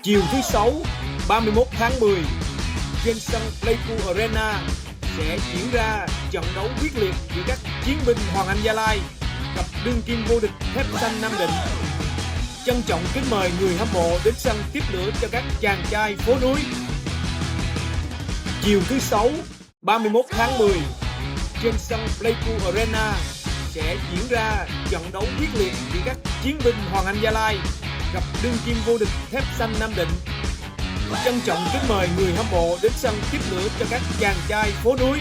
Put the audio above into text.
Chiều thứ Sáu, 31 tháng 10, trên sân Pleiku Arena sẽ diễn ra trận đấu quyết liệt giữa các chiến binh Hoàng Anh Gia Lai gặp đương kim vô địch Thép Xanh Nam Định. Trân trọng kính mời người hâm mộ đến sân tiếp lửa cho các chàng trai phố núi. Chiều thứ Sáu, 31 tháng 10, trên sân Pleiku Arena sẽ diễn ra trận đấu quyết liệt giữa các chiến binh Hoàng Anh Gia Lai gặp đương kim vô địch Thép Xanh Nam Định. Trân trọng kính mời người hâm mộ đến sân tiếp lửa cho các chàng trai phố núi.